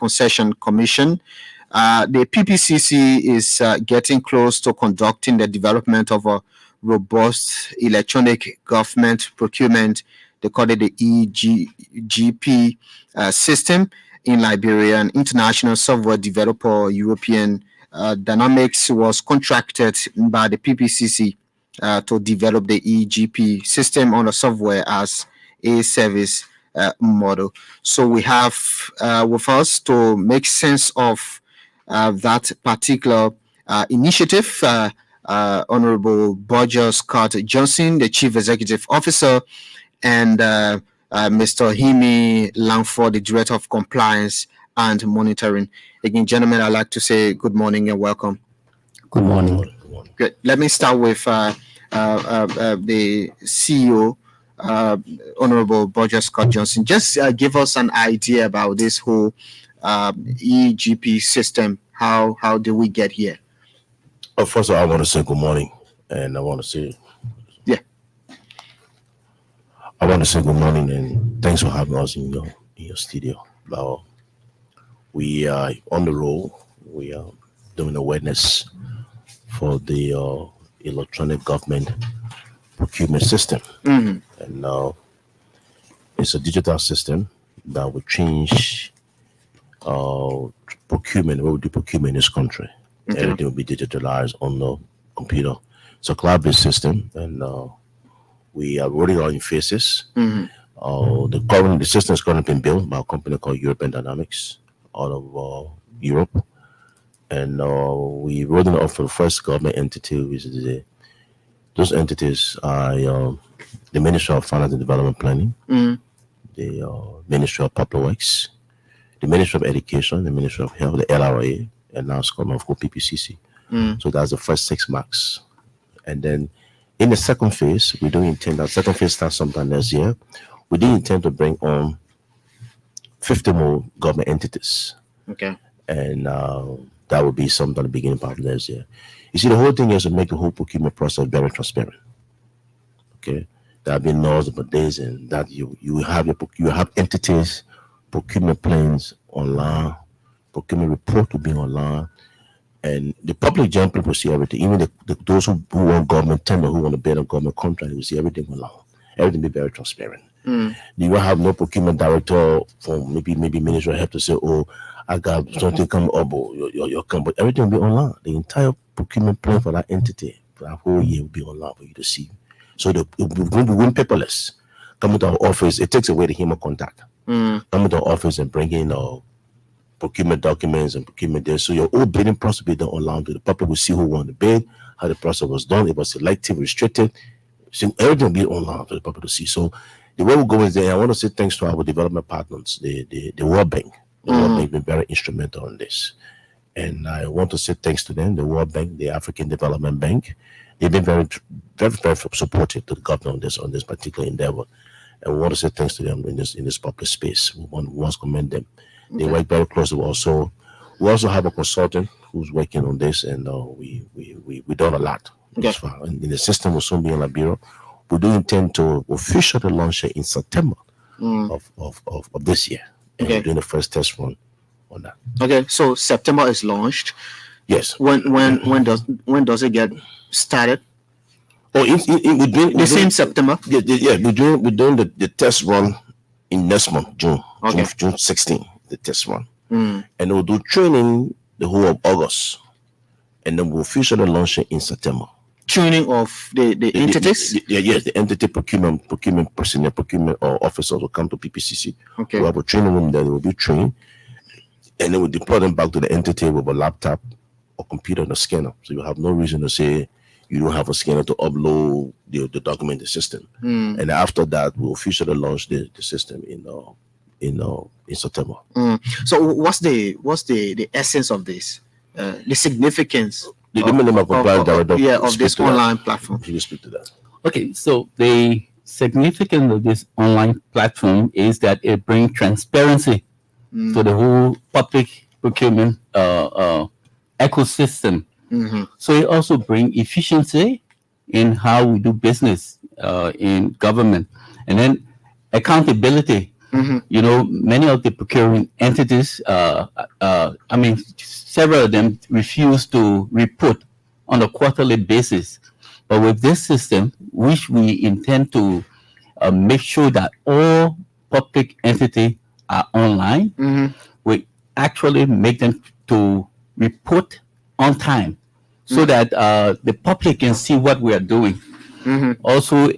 Concession Commission. The PPCC is getting close to conducting the development of a robust electronic government procurement. They call it the EGP system in Liberia. An international software developer, European Dynamics, was contracted by the PPCC to develop the EGP system on a software as a service model. So we have with us to make sense of that particular initiative, Honorable Bodger Scott Johnson, the Chief Executive Officer, and Mr. Himi Langford, the Director of Compliance and Monitoring. Again, gentlemen, I'd like to say good morning and welcome. Good morning. Good. Let me start with the CEO, Honorable Bodger Scott Johnson. Just give us an idea about this whole EGP system. How do we get here? Oh, first of all, I want to say good morning, and I want to say good morning and thanks for having us in your studio. We are on the roll. We are doing awareness for the electronic government procurement system, and it's a digital system that will change procurement. What we do procurement in this country, everything will be digitalized on the computer. It's a cloud-based system, and we are rolling out in phases. The system is currently being built by a company called European Dynamics out of Europe, and we rolled it out for the first government entity, which is those entities are the Ministry of Finance and Development Planning, the Ministry of Public Works, the Ministry of Education, the Ministry of Health, the LRA, and now it's called PPCC. So that's the first 6 marks. And then in the second phase, we don't intend that second phase starts sometime next year. We do intend to bring on 50 more government entities. Okay. And that will be sometime at the beginning part of next year. You see, the whole thing is to make the whole procurement process very transparent. Okay. There have been laws about this, and that you have entities, procurement plans online, procurement report will be online, and the public general people will see everything. Even those who want government tender, who want to bid on government contract, they will see everything online. Everything will be very transparent. You will have no procurement director from maybe Ministry of Health to say, "Oh, I got something coming up," or your company. Everything will be online. The entire procurement plan for that entity for that whole year will be online for you to see. So it will be paperless. Come to our office. It takes away the human contact. Come to our office and bring in procurement documents and procurement there. So your whole bidding process will be done online. The public will see who won the bid, how the process was done. It was selective, restricted. So everything will be online for the public to see. So the way we go is there. I want to say thanks to our development partners, the World Bank. The World Bank has been very instrumental in this. And I want to say thanks to them, the World Bank, the African Development Bank. They've been very, very, very supportive to the government on this particular endeavor. And we want to say thanks to them in this public space. We want to commend them. They work very closely. We also have a consultant who's working on this, and we done a lot. And the system will soon be in Liberia. We do intend to officially launch it in September of this year. And we're doing the first test run on that. Okay, so September is launched. Yes. When does it get started? Oh, the same September. Yeah. We're doing the test run in next month, June 16th. The test run, and we'll do training the whole of August, and then we'll officially launch it in September. Training of the entities. Yes, the entity procurement personnel, procurement officers will come to PPCC. Okay. We'll have a training room there. They will be trained, and then we'll deploy them back to the entity with a laptop or computer and a scanner. So you have no reason to say you don't have a scanner to upload the document in the system. And after that, we'll officially launch the system in September. So what's the essence of this? The significance of this online platform. Can you speak to that? Okay, so the significance of this online platform is that it brings transparency to the whole public procurement ecosystem. So it also brings efficiency in how we do business in government, and then accountability. You know, many of the procuring entities, several of them refuse to report on a quarterly basis. But with this system, which we intend to make sure that all public entities are online, we actually make them to report on time so that the public can see what we are doing. Also,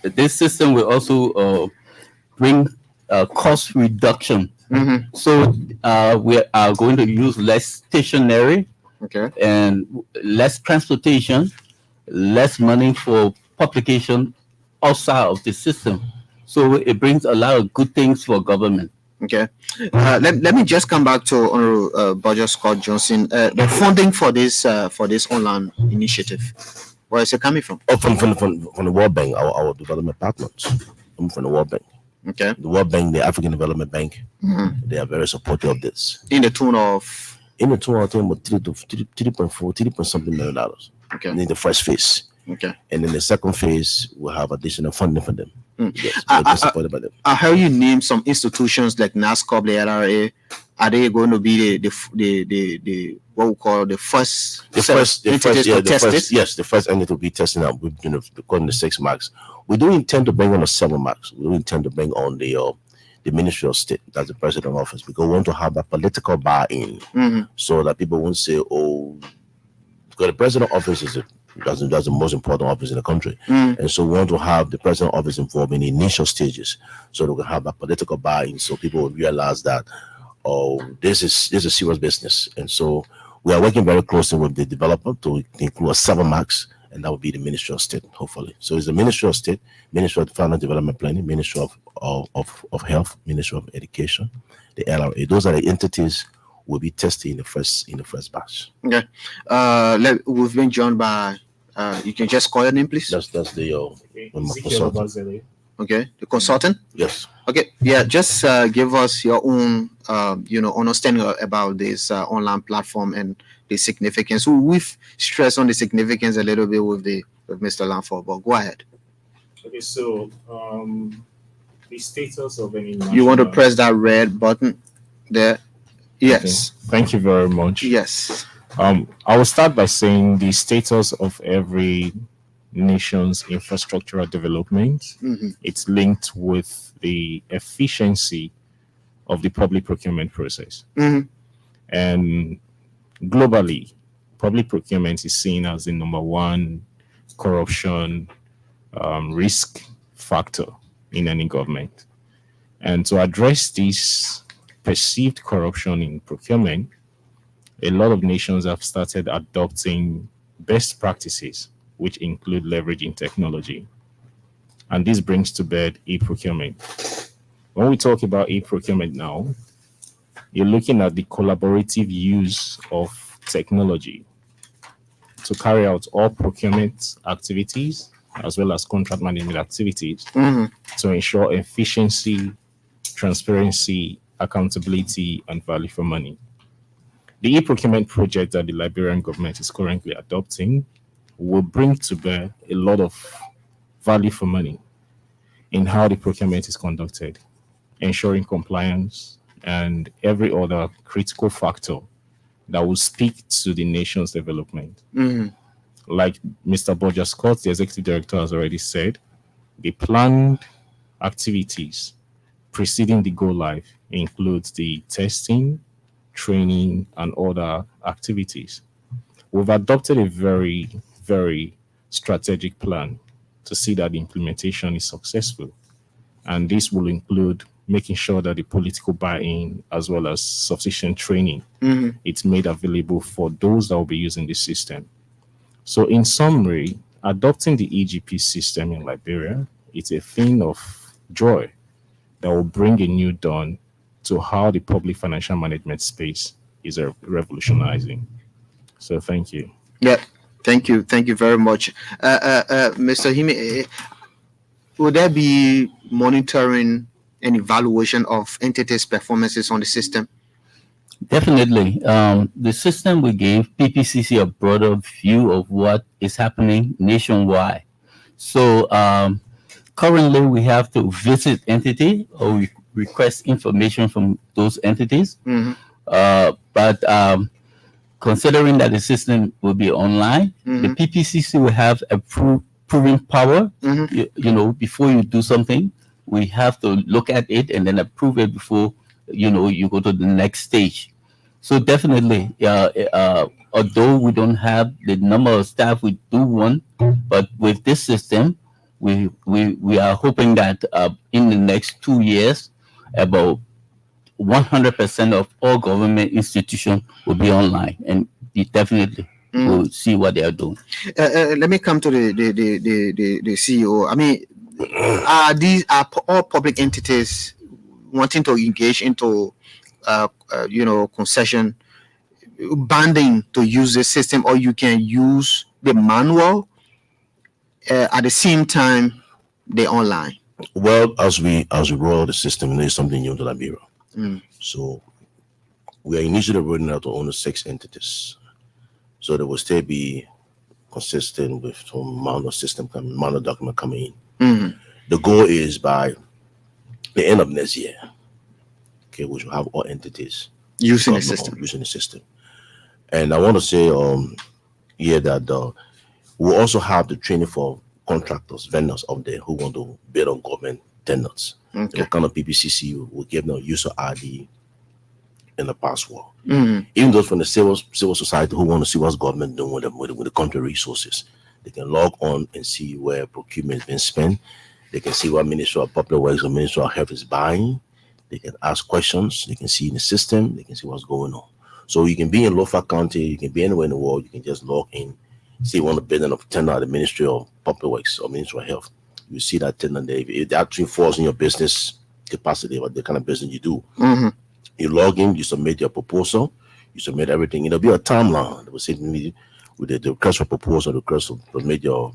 this system will also bring cost reduction. So we are going to use less stationery and less transportation, less money for publication outside of the system. So it brings a lot of good things for government. Okay. Let me just come back to Honorable Bodger Scott Johnson. The funding for this online initiative, where is it coming from? Oh, from the World Bank, our development partners. From the World Bank. Okay. The World Bank, the African Development Bank, they are very supportive of this. In the tune of about 3 point something million dollars. Okay. In the first phase. Okay. And in the second phase, we'll have additional funding for them. Yes, supported by them. I heard you name some institutions like NASCOP, the LRA. Are they going to be the what we call the first entity to be testing out? We're calling the 6 marks. We do intend to bring on the 7 marks. We do intend to bring on the Ministry of State, that's the President office, because we want to have that political buy-in, so that people won't say, "Oh," because the President office is that's the most important office in the country, and so we want to have the President office involved in the initial stages, so that we can have that political buy-in, so people will realize that, oh, this is serious business, and so we are working very closely with the developer to include 7 marks. And that would be the Ministry of State, hopefully. So it's the Ministry of State, Ministry of Finance Development Planning, Ministry of Health, Ministry of Education, the LRA. Those are the entities will be tested in the first batch. Okay. We've been joined by. You can just call your name, please. That's the consultant. Okay, the consultant. Yes. Okay. Yeah. Just give us your own, understanding about this online platform and the significance. We've stressed on the significance a little bit with Mr. Lanford, but go ahead. Okay, so the status of any national... You want to press that red button there? Yes. Okay. Thank you very much. Yes. I will start by saying the status of every nation's infrastructural development. It's linked with the efficiency of the public procurement process. And globally, public procurement is seen as the number one corruption risk factor in any government. And to address this perceived corruption in procurement, a lot of nations have started adopting best practices, which include leveraging technology. And this brings to bear e-procurement. When we talk about e-procurement now, you're looking at the collaborative use of technology to carry out all procurement activities as well as contract management activities to ensure efficiency, transparency, accountability, and value for money. The e-procurement project that the Liberian government is currently adopting will bring to bear a lot of value for money in how the procurement is conducted, ensuring compliance and every other critical factor that will speak to the nation's development. Like Mr. Bodger Scott, the executive director, has already said, the planned activities preceding the go live includes the testing, training, and other activities. We've adopted a very, very strategic plan to see that the implementation is successful. And this will include making sure that the political buy-in as well as sufficient training it's made available for those that will be using the system. So in summary, adopting the EGP system in Liberia is a thing of joy that will bring a new dawn to how the public financial management space is revolutionizing. So thank you. Yeah, thank you. Thank you very much. Mr. Hime, will there be monitoring and evaluation of entities' performances on the system? Definitely. The system will give PPCC a broader view of what is happening nationwide. So currently we have to visit entity or we request information from those entities. But considering that the system will be online, the PPCC will have a proving power. You know, before you do something, we have to look at it and then approve it before, you know, you go to the next stage. So definitely, although we don't have the number of staff we do want, but with this system, we are hoping that in the next 2 years, about 100% of all government institutions will be online, and you definitely will see what they are doing. Let me come to the CEO. I mean, are all public entities wanting to engage into you know, concession banding to use the system, or you can use the manual at the same time the online? Well, as we roll the system, there's something new to Liberia. So we are initially rolling out to only 6 entities. So there will still be consistent with some manual system coming, manual document coming in. The goal is by the end of next year, okay, we should have all entities using the system. Using the system. And I want to say here that we'll also have the training for contractors, vendors out there who want to bid on government tenders. Okay. What kind of PPCC will give them user ID and a password. Even those from the civil society who want to see what's government doing with the country resources, they can log on and see where procurement has been spent. They can see what Ministry of Public Works or Ministry of Health is buying. They can ask questions. They can see in the system. They can see what's going on. So you can be in Lofa County. You can be anywhere in the world. You can just log in. See one of the bidding of tender at the Ministry of Public Works or Ministry of Health. You see that tender there. If it actually falls in your business capacity, what the kind of business you do, you log in. You submit your proposal. You submit everything. It'll be a timeline. It will say with the request for proposal, the request to submit your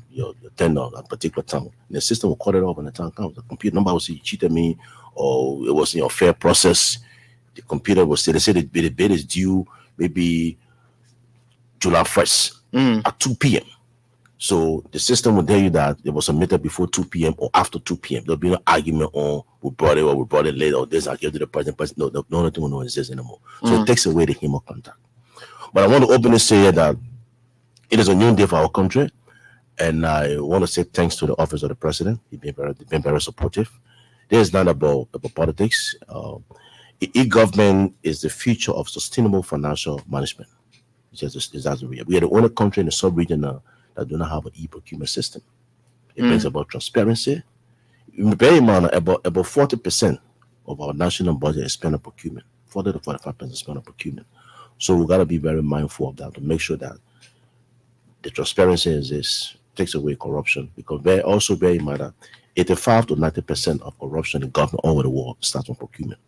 tender at a particular time. And the system will cut it off when the time comes. The computer number will say you cheated me, or it wasn't your fair process. The computer will say, they say the bid is due maybe July 1st at 2 p.m. So the system will tell you that it was submitted before 2 p.m. or after 2 p.m. There'll be no argument on we brought it or we brought it late or this I gave to the president. No, nothing will not exist anymore. So it takes away the human contact. But I want to openly say that it is a new day for our country, and I want to say thanks to the office of the president. He's been very supportive. This is not about politics. E-government is the future of sustainable financial management. We are the only country in the sub-region that do not have an e-procurement system. It brings about transparency. Bear in mind, about 40% of our national budget is spent on procurement. 40 to 45% is spent on procurement. So we got to be very mindful of that to make sure that the transparency exists, takes away corruption. Because also bear in mind that 85 to 90% of corruption in government all over the world starts from procurement.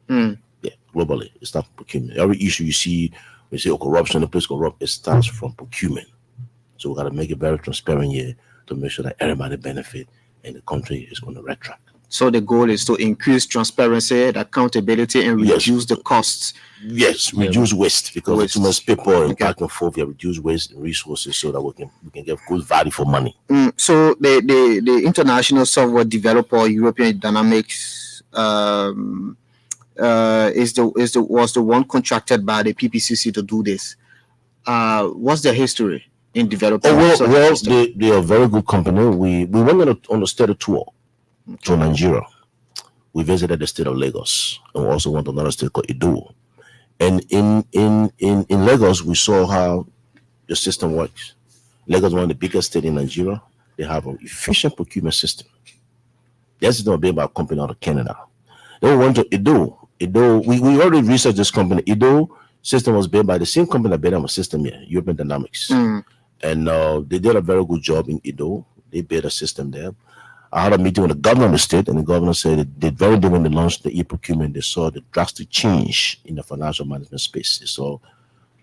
Yeah, globally, it starts from procurement. Every issue you see, we say, corruption, the place corrupt, it starts from procurement. So we got to make it very transparent here to make sure that everybody benefit and the country is on the right track. So the goal is to increase transparency, accountability, and reduce the costs. Yes, reduce waste, because too much paper and back and forth. We reduce waste and resources so that we can get good value for money. So the international software developer European Dynamics was the one contracted by the PPCC to do this. What's their history in developing? They are a very good company. We went on a study tour to Nigeria. We visited the state of Lagos, and we also went to another state called Edo. And in Lagos, we saw how the system works. Lagos is one of the biggest states in Nigeria. They have an efficient procurement system. This is not made by a company out of Canada. Then we went to Edo. We already researched this company. Edo system was built by the same company that built our system here, European Dynamics. And they did a very good job in Edo. They built a system there. I had a meeting with the governor of the state, and the governor said that they very day when they launched the e-procurement, they saw the drastic change in the financial management space. They saw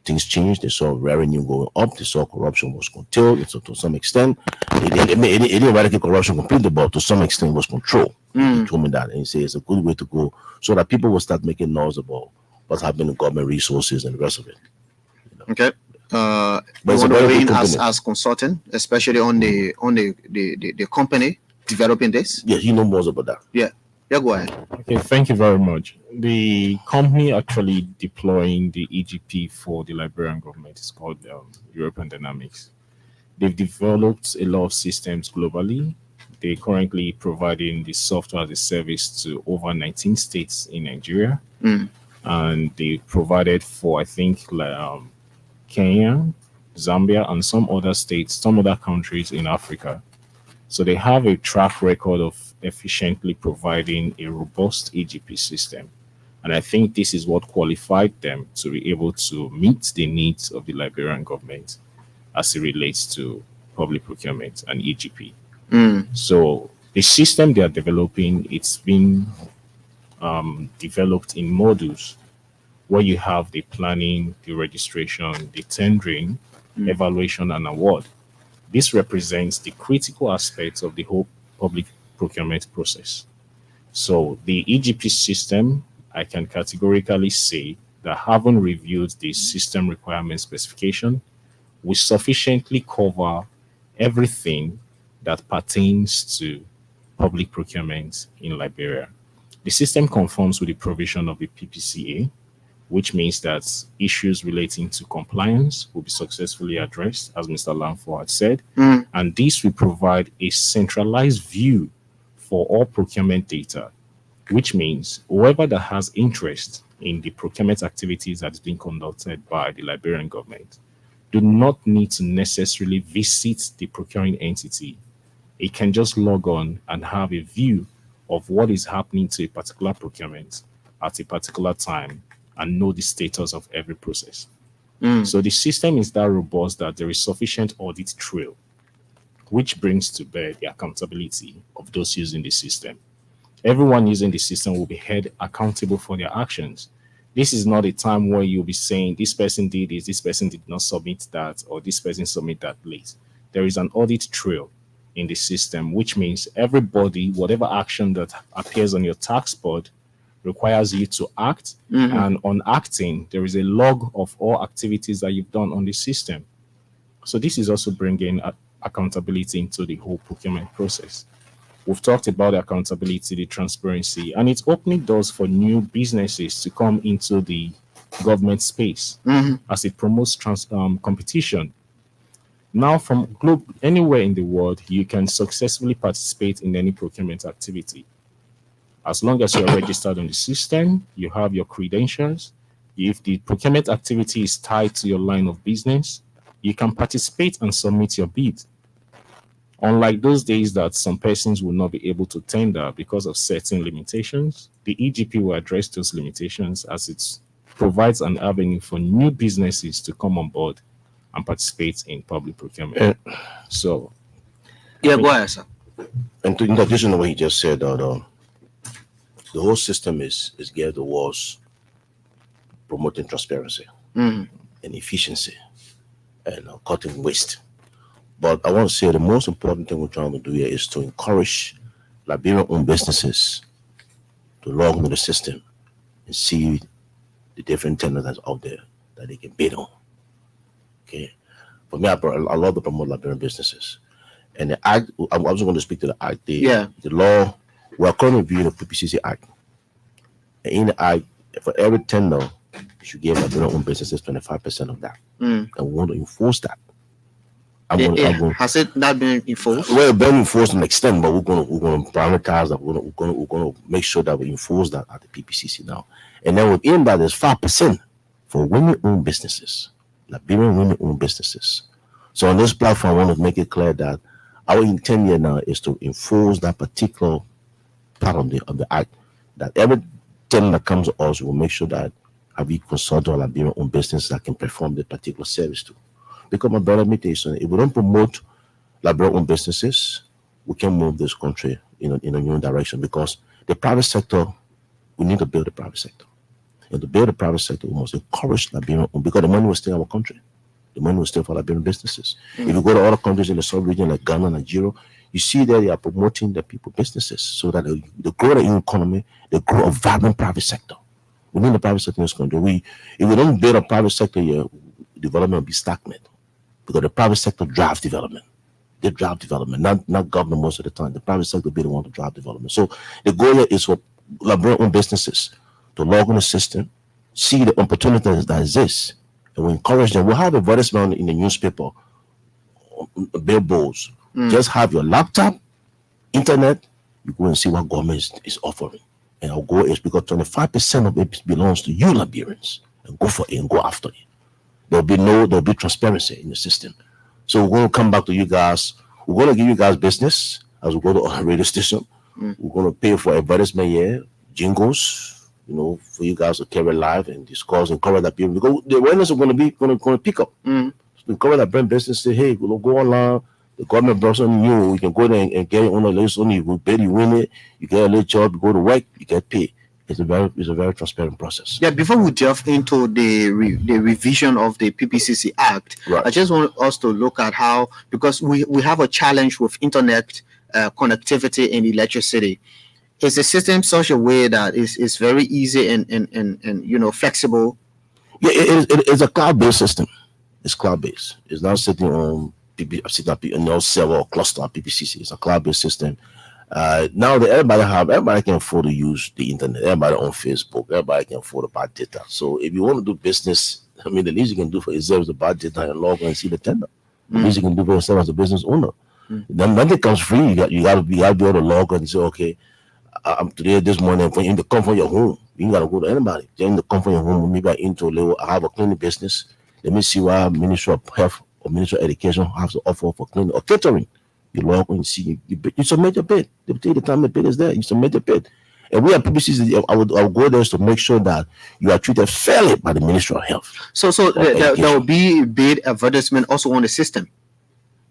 things change. They saw revenue going up. They saw corruption was controlled. So to some extent, it didn't eradicate corruption completely, but to some extent, it was controlled. He told me that, and he said it's a good way to go so that people will start making noise about what's happening in government resources and the rest of it. You know? Okay. But it's a very as consultant, especially on the company developing this? Yes, you know more about that. Yeah, go ahead. Okay, thank you very much. The company actually deploying the EGP for the Liberian government is called European Dynamics. They've developed a lot of systems globally. They're currently providing the software as a service to over 19 states in Nigeria. And they provided for, I think, Kenya, Zambia, and some other states, some other countries in Africa. So they have a track record of efficiently providing a robust EGP system. And I think this is what qualified them to be able to meet the needs of the Liberian government as it relates to public procurement and EGP. So the system they are developing, it's been developed in modules where you have the planning, the registration, the tendering, evaluation, and award. This represents the critical aspects of the whole public procurement process. So the EGP system, I can categorically say that having reviewed the system requirement specification, we sufficiently cover everything that pertains to public procurement in Liberia. The system conforms with the provision of the PPCA, which means that issues relating to compliance will be successfully addressed, as Mr. Lanfo had said, and this will provide a centralized view for all procurement data, which means whoever that has interest in the procurement activities that is being conducted by the Liberian government do not need to necessarily visit the procuring entity. It can just log on and have a view of what is happening to a particular procurement at a particular time and know the status of every process. So the system is that robust that there is sufficient audit trail, which brings to bear the accountability of those using the system. Everyone using the system will be held accountable for their actions. This is not a time where you'll be saying this person did this person did not submit that, or this person submit that late. There is an audit trail in the system, which means everybody, whatever action that appears on your tax board requires you to act, and on acting, there is a log of all activities that you've done on the system. So this is also bringing accountability into the whole procurement process. We've talked about the accountability, the transparency, and it's opening doors for new businesses to come into the government space as it promotes competition. Now, from anywhere in the world, you can successfully participate in any procurement activity. As long as you're registered on the system, you have your credentials. If the procurement activity is tied to your line of business, you can participate and submit your bid. Unlike those days that some persons will not be able to tender because of certain limitations, the EGP will address those limitations as it provides an avenue for new businesses to come on board and participate in public procurement. So, go ahead, sir. And in addition to what he just said, the whole system is geared towards promoting transparency and efficiency and cutting waste. But I want to say the most important thing we're trying to do here is to encourage Liberian-owned businesses to log into the system and see the different tenders that's out there that they can bid on. Okay, for me, I love to promote Liberian businesses. And the act, I was going to speak to the act. The law, we are currently reviewing the PPCC Act. And in the Act, for every tender, you should give Liberian-owned businesses 25% of that. And we want to enforce that. Has it not been enforced? Well, it's been enforced to an extent, but we're going to prioritize that. We're going to make sure that we enforce that at the PPCC now. And then within that, there's 5% for women-owned businesses, Liberian women-owned businesses. So on this platform, I want to make it clear that our intent here now is to enforce that particular part of the act. That every tenant that comes to us will make sure that we consult our Liberian-owned business that can perform the particular service to. Because my brother, if we don't promote Liberian-owned businesses, we can move this country in a new direction. Because the private sector, we need to build the private sector. And to build the private sector, we must encourage Liberian-owned, because the money will stay in our country. The money will stay for Liberian businesses. If you go to other countries in the sub-region like Ghana, Nigeria, you see that they are promoting the people businesses so that they grow the economy, they grow a vibrant private sector. We need the private sector in this country. If we don't build a private sector here, development will be stagnant. Because the private sector drives development. They drive development, not government most of the time. The private sector be the one to drive development. So the goal here is for Liberian-owned businesses to log on the system, see the opportunities that exist, and we encourage them. We'll have advertisement in the newspaper, billboards. Just have your laptop, internet, you go and see what government is offering. And our goal is because 25% of it belongs to you Liberians, and go for it and go after it. There'll be transparency in the system. So we're going to come back to you guys. We're going to give you guys business as we go to our radio station. We're going to pay for advertisement here, jingles, for you guys to carry live and discuss and cover that people. Because the awareness is going to pick up. So we cover that brand business. Say, hey, we'll go online. The government brought something new. You can go there and get it on the list. Only you pay, you win it. You get a little job. You go to work. You get paid. It's a very transparent process. Yeah, before we delve into the revision of the PPCC Act, Right. I just want us to look at how, because we have a challenge with internet connectivity and electricity. Is the system such a way that is very easy and flexible? Yeah, it's a cloud-based system. It's cloud-based. It's not sitting on server or cluster on PPCC. It's a cloud-based system. Now that everybody can afford to use the internet. Everybody on Facebook. Everybody can afford to buy data. So if you want to do business, the least you can do for yourself is to buy data and log on and see the tender. The least you can do for yourself as a business owner. Then nothing comes free. You got to be able to log on and say, okay, I'm today this morning in the comfort of your home. You ain't got to go to anybody. Just in the comfort of your home. Maybe I have a clinic business. Let me see what Ministry of Health or Ministry of Education has to offer for clinic or catering. You log on and see, you submit your bid. They tell you the time the bid is there. You submit your bid. And we at PPCC, I would go there to make sure that you are treated fairly by the Ministry of Health. So there will be bid advertisement also on the system.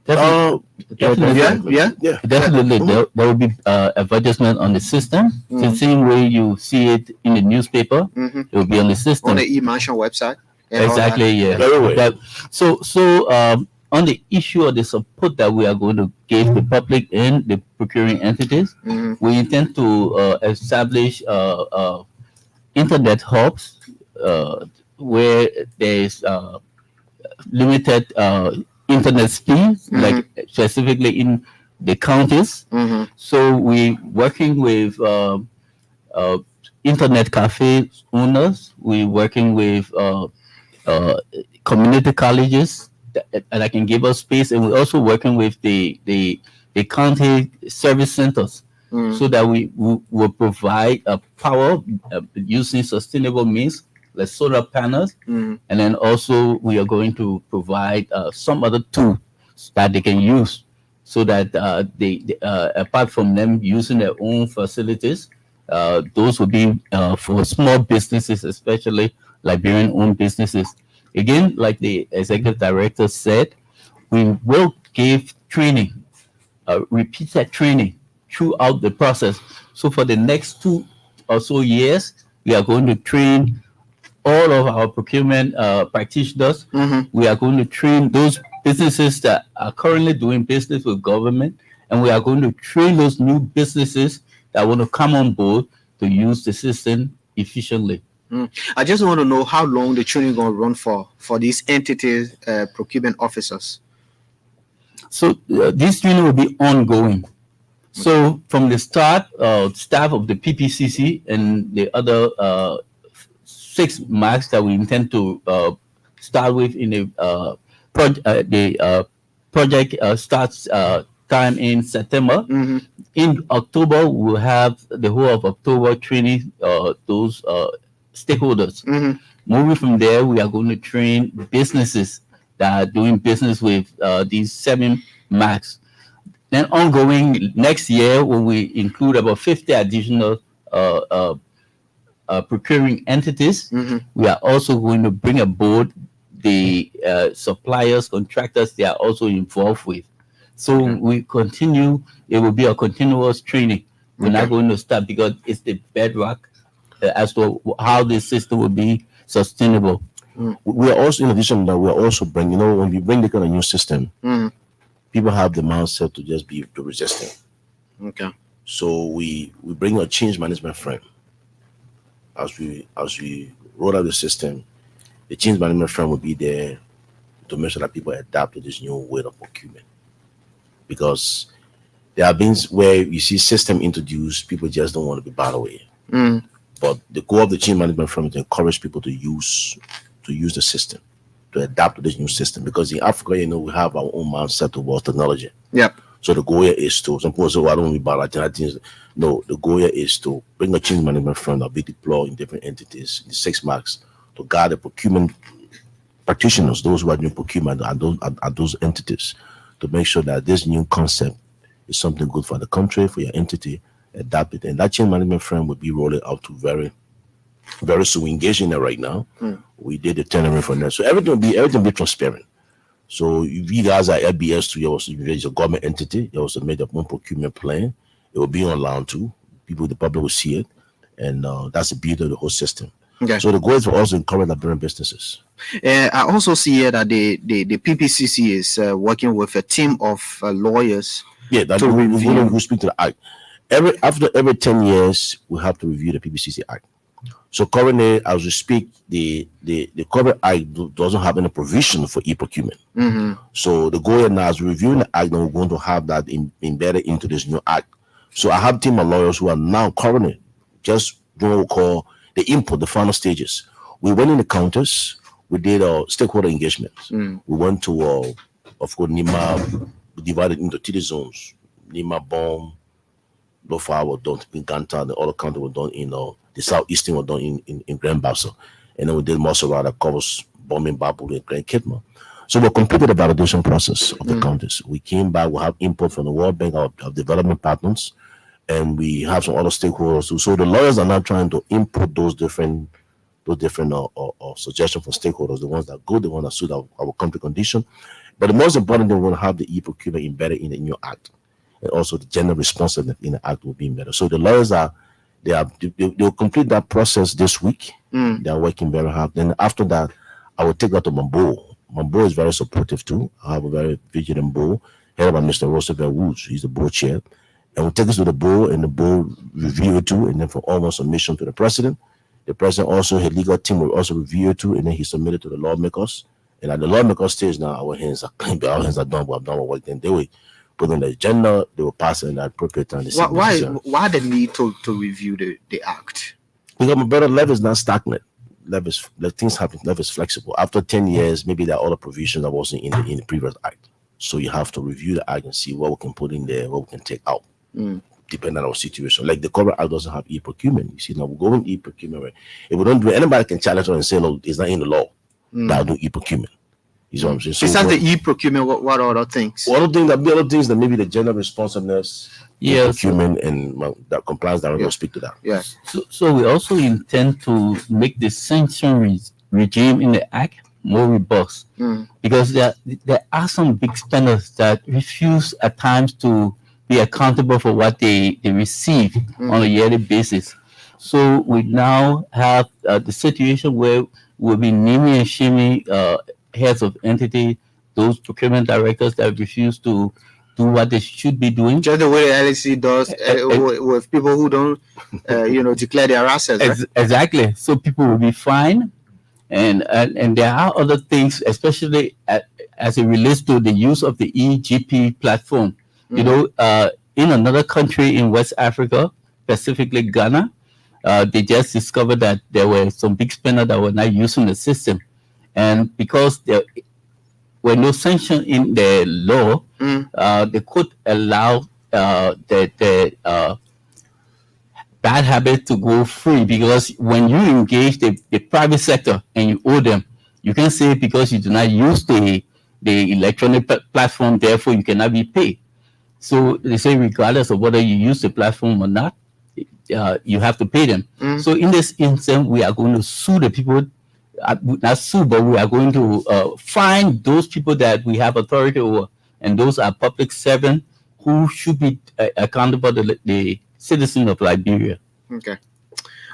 Definitely. Yeah. Definitely, there will be advertisement on the system. The same way you see it in the newspaper, it will be on the system. On the e-mansion website. and all that. Exactly, yeah. Anyway. So on the issue of the support that we are going to give the public and the procuring entities, we intend to establish internet hubs where there is limited internet speeds, like specifically in the counties. So we working with internet cafe owners. We working with community colleges that can give us space, and we're also working with the county service centers, so that we will provide power using sustainable means, like solar panels, and then also we are going to provide some other tools that they can use, so that they apart from them using their own facilities, those will be for small businesses, especially Liberian-owned businesses. Again, like the executive director said, we will give training, repeated training throughout the process. So for the next 2 or so years, we are going to train all of our procurement practitioners. We are going to train those businesses that are currently doing business with government, and we are going to train those new businesses that want to come on board to use the system efficiently. I just want to know how long the training is going to run for these entities, procurement officers. So this training will be ongoing. So from the start, staff of the PPCC and the other 6 marks that we intend to start with in the project starts time in September. In October, we'll have the whole of October training those stakeholders. Moving from there, we are going to train businesses that are doing business with these 7 marks. Then ongoing next year, when we include about 50 additional procuring entities, we are also going to bring aboard the suppliers, contractors they are also involved with. So we continue, it will be a continuous training. We're not going to stop, because it's the bedrock as to how this system will be sustainable. We are also, in addition to that, we are also bringing, when we bring the kind of new system, people have the mindset to just be resistant. Okay. So we bring a change management frame. As we roll out the system, the change management frame will be there to make sure that people adapt to this new way of procurement. because there have been where you see system introduced, people just don't want to be bad away. But the goal of the change management firm is to encourage people to use the system, to adapt to this new system. Because in Africa, we have our own mindset towards technology. Yep. So the goal here is to, some people say, well, I don't want to be bad. No, the goal here is to bring a change management firm that be deployed in different entities, in 6 marks, to guide the procurement practitioners, those who are doing procurement at those entities, to make sure that this new concept is something good for the country, for your entity, adapt it. And that change management firm will be rolling out to very, very soon. We're engaging in it right now. We did the tendering for that. So everything will be transparent. So if you guys are LBS too, you're a government entity, you also made up one procurement plan. It will be online too. People, the public will see it. And that's the beauty of the whole system. Okay. So the goal is to also encourage Liberian businesses. I also see here that the PPCC is working with a team of lawyers. Yeah, that we speak to the act. After every 10 years, we have to review the PPCC Act. So currently, as we speak, the current Act doesn't have any provision for e-procurement. So the goal now is reviewing the Act, and we're going to have that embedded into this new Act. So I have a team of lawyers who are now currently just doing what we call the input, the final stages. We went in the counters, we did stakeholder engagements. We went to, of course, Nima, divided into 3 zones. Nima, Bom, Lofa were done in Ganta, the other county were done in the southeastern were done in Grand Bassa. And then we did Mosora that covers Bombing, Babu, and Grand Kitma. So we completed the validation process of the counties. We came back, we have input from the World Bank, our development partners, and we have some other stakeholders too. So the lawyers are now trying to input those different suggestions from stakeholders, the ones that are good, the ones that suit our country condition. But the most important thing, we want to have the e-procurement embedded in the new act. And also the gender responsiveness in the act will be better. So the lawyers they'll complete that process this week. They are working very hard. Then after that, I will take that to Mambo. Mambo is very supportive too. I have a very vigilant board, headed by Mr. Roosevelt Woods. He's the board chair. And we'll take this to the board, and the board review it too, and then for almost submission to the president. The president also, his legal team will also review it too, and then he submitted to the lawmakers. And at the lawmaker stage now, our hands are clean, but our hands are done. We have done our work. Then they will put on the agenda, they will pass it in the appropriate time. Why the need to review the act? Because my brother, level is not stagnant. Things happen, level is flexible. After 10 years, maybe there are other provisions that wasn't in the previous act. So you have to review the act and see what we can put in there, what we can take out, depending on our situation. Like the current act doesn't have e-procurement. You see, now we're going e-procurement. Right? If we don't do it, anybody can challenge it and say, look, it's not in the law. That will do e-procurement. You know what I'm saying? So besides the e-procurement, what other things? Other things that maybe the gender responsiveness, procurement, and that compliance that will speak to that. Yeah. So we also intend to make the sanction regime in the act more robust, because there are some big spenders that refuse at times to be accountable for what they receive on a yearly basis. So we now have the situation where we'll be naming and shaming heads of entity, those procurement directors that refuse to do what they should be doing. Just the way the LEC does with people who don't, declare their assets. Right? Exactly. So people will be fined, and there are other things, especially as it relates to the use of the EGP platform. In another country in West Africa, specifically Ghana, they just discovered that there were some big spenders that were not using the system. And because there were no sanctions in the law, they could allow the bad habit to go free. Because when you engage the private sector and you owe them, you can say because you do not use the electronic platform, therefore you cannot be paid. So they say regardless of whether you use the platform or not, you have to pay them. So in this instance, we are going to sue the people. Not sue, but we are going to find those people that we have authority over, and those are public servants who should be accountable to the citizens of Liberia.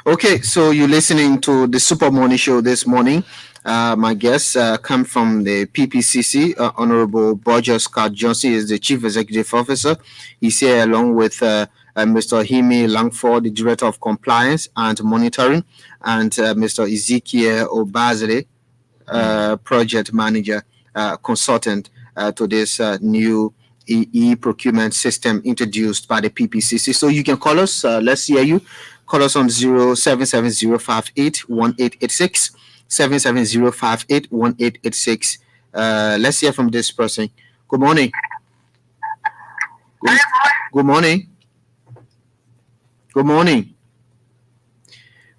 Okay, so you're listening to the Super Morning Show this morning. My guests come from the PPCC. Honorable Bodger Scott Johnson is the Chief Executive Officer. He's here along with Mr. Himi Langford, the Director of Compliance and Monitoring, and Mr. Ezekiel Obazere, Project Manager, Consultant to this new e-procurement system introduced by the PPCC. So you can call us. Let's hear you. Call us on 07705818886, 770581886. Let's hear from this person. Good morning. Good morning. Good morning.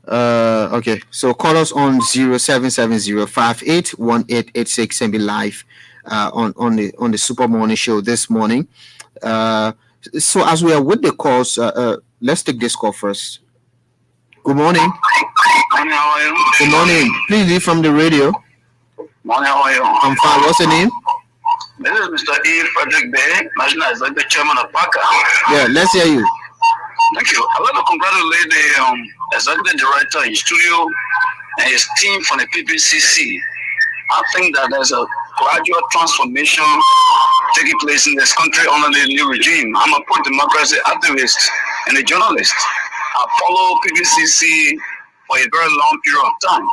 Okay, so call us on 07705818886 and be live on the Super Morning Show this morning. So as we are with the calls, let's take this call first. Good morning. Morning, how are you? Good morning. Please leave from the radio. Morning, how are you? I'm fine. What's your name? This is Mr. E. Frederick Bay, National Executive Chairman of PACA. Yeah, let's hear you. Thank you. I'd like to congratulate the Executive Director in studio and his team from the PPCC. I think that there's a gradual transformation taking place in this country under the new regime. I'm a pro-democracy activist and a journalist. I follow PPCC for a very long period of time.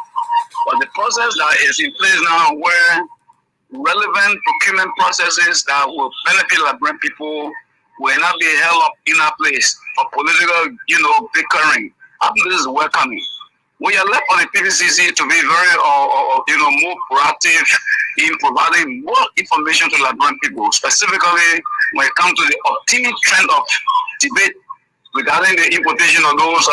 But the process that is in place now, where relevant procurement processes that will benefit Liberian people will not be held up in a place for political, bickering. I think this is welcoming. We are left on the PPCC to be very, more proactive in providing more information to Liberian people, specifically when it comes to the optimum trend of debate regarding the importation of those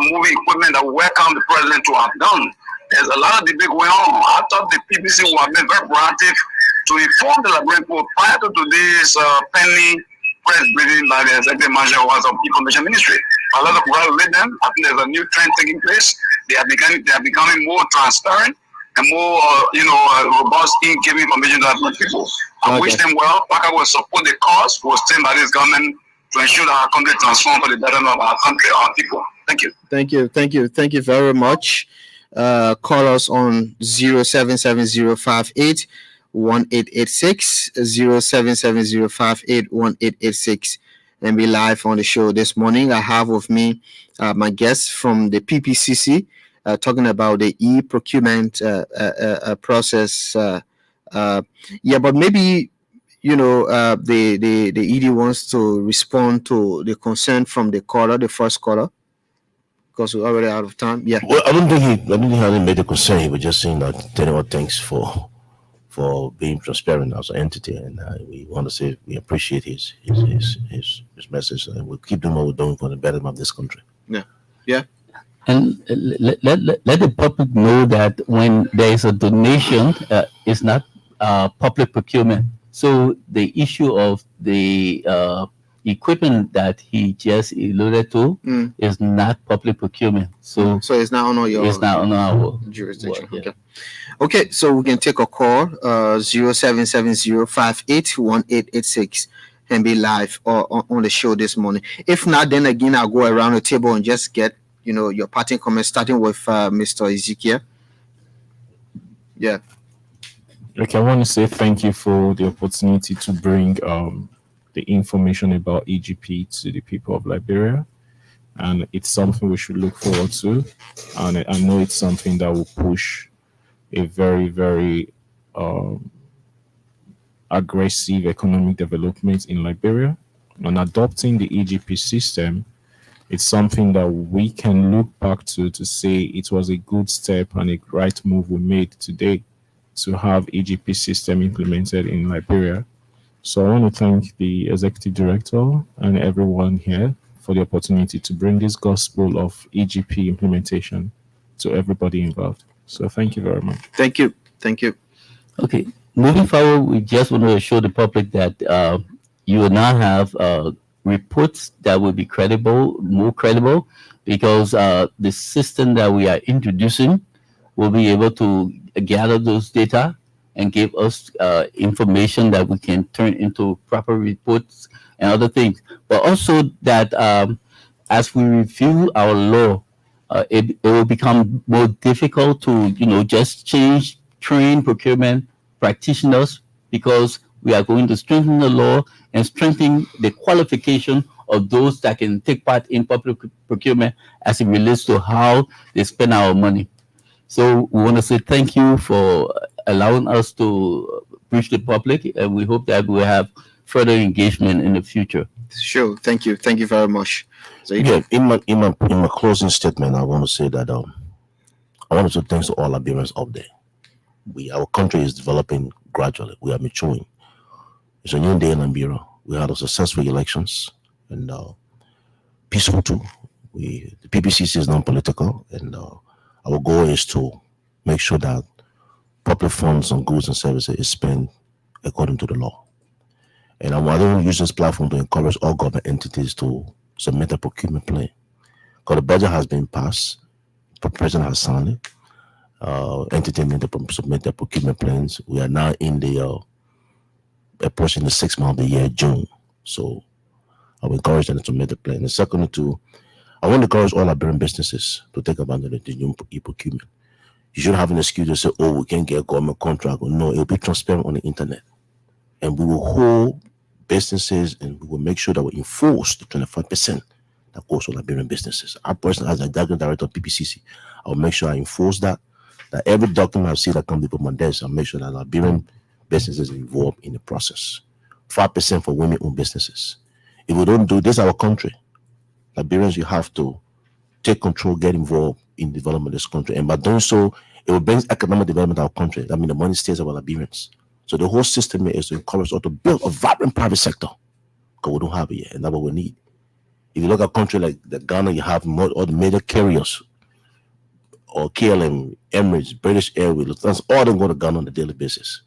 moving equipment that we welcome the president to have done. There's a lot of debate going on. I thought the PPC would have been very proactive to inform the Liberian people prior to today's pending press briefing by the Executive Manager of Information Ministry. I'd like to congratulate them. I think there's a new trend taking place. They are becoming more transparent and more, robust in giving information to Liberian people. I wish them well. PACA will support the cause. We'll stand by this government to ensure that our country transforms for the betterment of our country, our people. Thank you. Thank you very much. Call us on 07705818886, 07705818886, and be live on the show this morning. I have with me my guests from the PPCC talking about the e-procurement process. But maybe the ED wants to respond to the concern from the first caller. Because we're already out of time. Yeah. Well, I don't think he made a concern. He was just saying that telling our thanks for being transparent as an entity, and we want to say we appreciate his message, and we'll keep doing what we're doing for the betterment of this country. Yeah. And let the public know that when there is a donation, it's not public procurement. So the issue of the equipment that he just alluded to is not public procurement. So it's not on our jurisdiction. Work, yeah. Okay, so we can take a call 0770581886 and be live on the show this morning. If not, then again I'll go around the table and just get your parting comments, starting with Mr. Ezekiel. Yeah. Okay, I want to say thank you for the opportunity to bring the information about EGP to the people of Liberia, and it's something we should look forward to, and I know it's something that will push a very, very aggressive economic development in Liberia. And adopting the EGP system, it's something that we can look back to say it was a good step and a right move we made today to have EGP system implemented in Liberia. So I want to thank the Executive Director and everyone here for the opportunity to bring this gospel of EGP implementation to everybody involved. So thank you very much. Thank you. Okay. Moving forward, we just want to show the public that you will now have reports that will be more credible, because the system that we are introducing will be able to gather those data and give us information that we can turn into proper reports and other things. But also that as we review our law, it will become more difficult to, just train procurement practitioners, because we are going to strengthen the law and strengthen the qualification of those that can take part in public procurement as it relates to how they spend our money. So we want to say thank you for allowing us to reach the public, and we hope that we have further engagement in the future. Sure. Thank you. Thank you very much. So Yeah, in my closing statement, I want to say that I want to say thanks to all Liberians out there. Our country is developing gradually. We are maturing. It's a new day in Liberia. We had a successful elections and peaceful too. The PPCC is non-political, and our goal is to make sure that public funds on goods and services is spent according to the law. And I want to use this platform to encourage all government entities to submit a procurement plan. Because the budget has been passed, the president has signed it. Entity need to submit their procurement plans. We are now in the approaching the 6th month of the year, June. So I will encourage them to submit the plan. And secondly, I want to encourage all Liberian businesses to take advantage of the new e-procurement. You shouldn't have an excuse to say, oh, we can't get a government contract. No, it will be transparent on the internet. And we will hold businesses and we will make sure that we enforce the 25% that goes to Liberian businesses. I personally, as the executive director of PPCC, I will make sure I enforce that every document I see that comes before my desk, I'll make sure that Liberian businesses are involved in the process. 5% for women-owned businesses. If we don't do this, our country, Liberians, you have to take control, get involved in development of this country. And by doing so, it will bring economic development to our country. That means the money stays with Liberians. So the whole system is to encourage us to build a vibrant private sector, because we don't have it yet, and that's what we need. If you look at a country like Ghana, you have all the major carriers, or KLM, Emirates, British Airways, Lufthansa, all of them go to Ghana on a daily basis.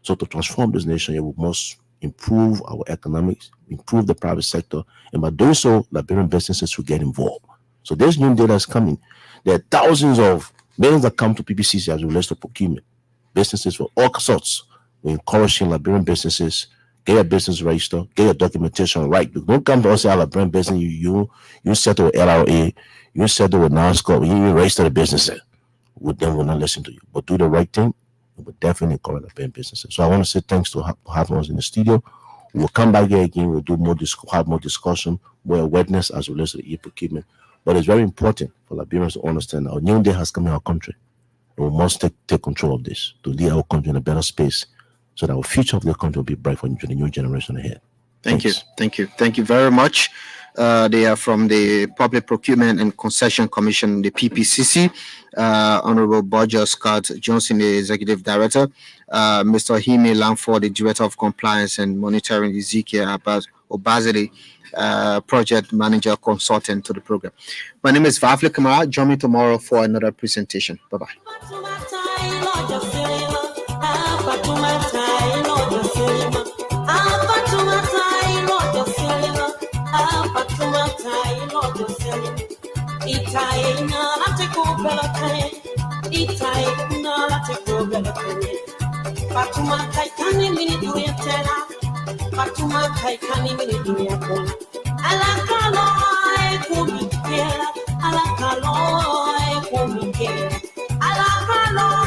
So to transform this nation, we must improve our economics, improve the private sector, and by doing so, Liberian businesses will get involved. So there's new data that's coming. There are thousands of millions that come to PPCC as it relates to procurement. Businesses for all sorts. We're encouraging Liberian businesses, get your business registered, get your documentation right. Don't come to us and say, Liberian business, you settle with LRA, you settle with NASCO, you register the business. Then we'll not listen to you. But do the right thing, and we'll definitely encourage Liberian businesses. So I want to say thanks to having us in the studio. We'll come back here again, we'll do have more discussion, more awareness as it relates to the e-procurement. But it's very important for Liberians to understand that our new day has come in our country. And we must take control of this to lead our country in a better space, so that our future of the country will be bright for the new generation ahead. Thank you very much. They are from the Public Procurement and Concession Commission, the PPCC. Honorable Bodger Scott Johnson, the Executive Director. Mr. Hime Langford, the Director of Compliance and Monitoring, Ezekiel Obazili, Project Manager Consultant to the program. My name is Vafli Kamara. Join me tomorrow for another presentation. Bye-bye. Alakalo